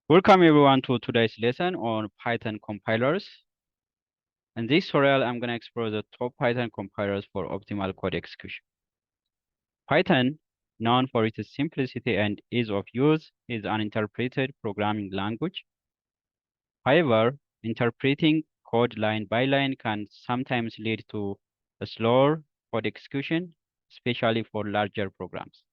Welcome everyone to today's lesson on Python compilers. In this tutorial, I'm going to explore the top Python compilers for optimal code execution. Python, known for its simplicity and ease of use, is an interpreted programming language. However, interpreting code line by line can sometimes lead to a slower code execution, especially for larger programs.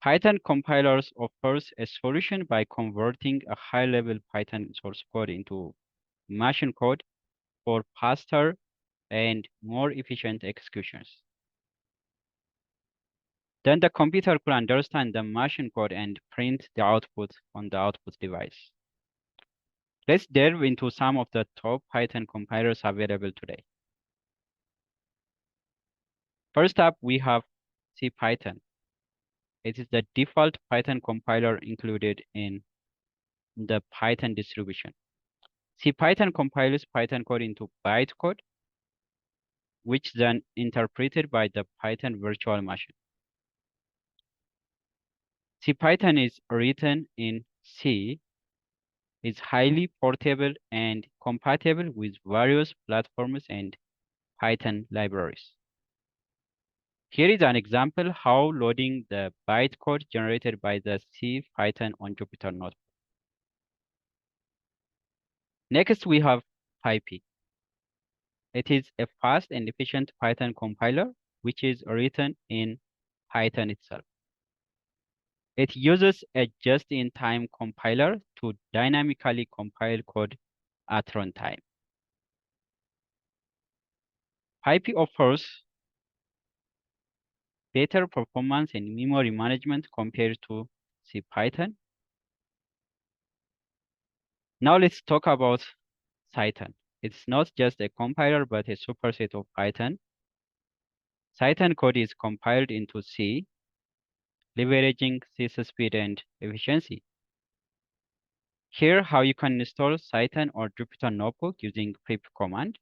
Python compilers offers a solution by converting a high-level Python source code into machine code for faster and more efficient executions. Then the computer could understand the machine code and print the output on the output device. Let's delve into some of the top Python compilers available today. First up, we have CPython. It is the default Python compiler included in the Python distribution. CPython compiles Python code into bytecode, which then interpreted by the Python virtual machine. CPython is written in C, is highly portable and compatible with various platforms and Python libraries. Here is an example how loading the bytecode generated by the CPython on Jupyter Notebook. Next, we have Pypy. It is a fast and efficient Python compiler, which is written in Python itself. It uses a just-in-time compiler to dynamically compile code at runtime. Pypy offers better performance and memory management compared to CPython. Now let's talk about Cython. It's not just a compiler, but a superset of Python. Cython code is compiled into C, leveraging C's speed and efficiency. Here, how you can install Cython or Jupyter Notebook using pip command.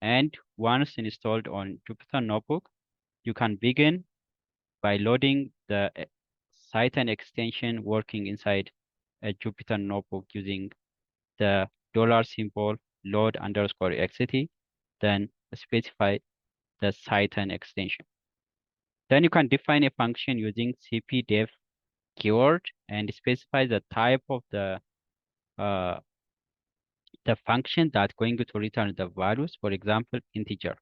And once installed on Jupyter Notebook, you can begin by loading the Cython extension working inside a Jupyter Notebook using the $symbol load_xt, then specify the Cython extension. Then you can define a function using cpdef keyword and specify the type of the function that's going to return the values, for example, integer.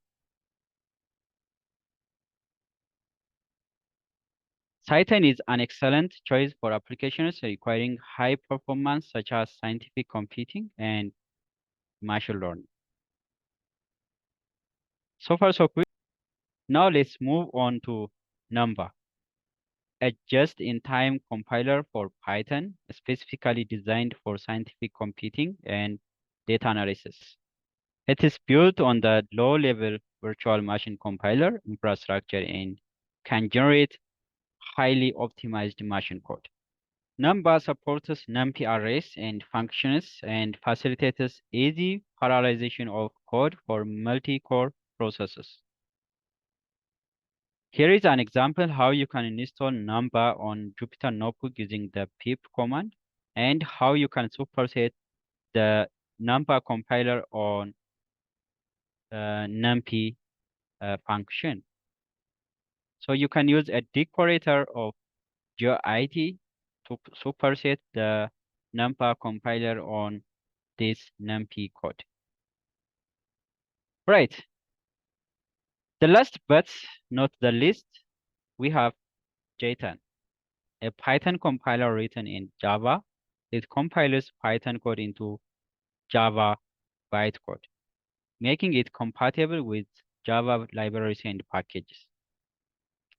Cython is an excellent choice for applications requiring high performance, such as scientific computing and machine learning. So far, so good. Now let's move on to Number, a just-in-time compiler for Python, specifically designed for scientific computing and data analysis. It is built on the low-level virtual machine compiler infrastructure and can generate highly optimized machine code. Number supports NumPy arrays and functions and facilitates easy parallelization of code for multi-core processes. Here is an example how you can install Number on Jupyter Notebook using the pip command and how you can superset the Number compiler on NumPy function. So you can use a decorator of GeoIT to superset the NumPy compiler on this NumPy code. Right. The last but not the least, we have Jton, a Python compiler written in Java. It compiles Python code into Java bytecode, making it compatible with Java libraries and packages.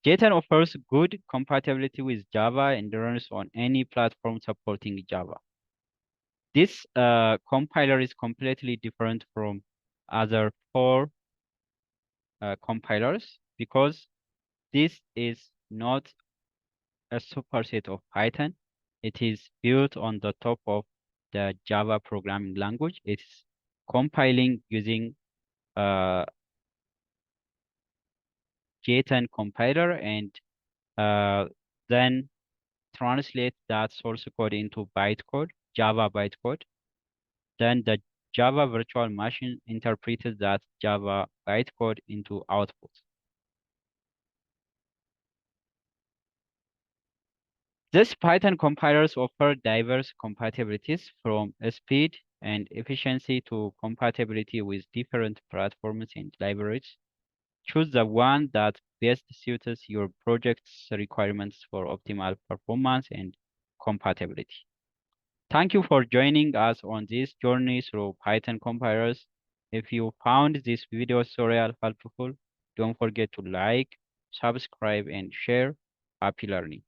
Jton offers good compatibility with Java and runs on any platform supporting Java. This compiler is completely different from other four compilers because this is not a superset of Python. It is built on the top of the Java programming language. It's compiling using Jton compiler and then translates that source code into bytecode, Java bytecode. Then the Java virtual machine interprets that Java bytecode into output. These Python compilers offer diverse compatibilities from speed and efficiency to compatibility with different platforms and libraries. Choose the one that best suits your project's requirements for optimal performance and compatibility. Thank you for joining us on this journey through Python compilers. If you found this video tutorial helpful, don't forget to like, subscribe, and share. Happy learning.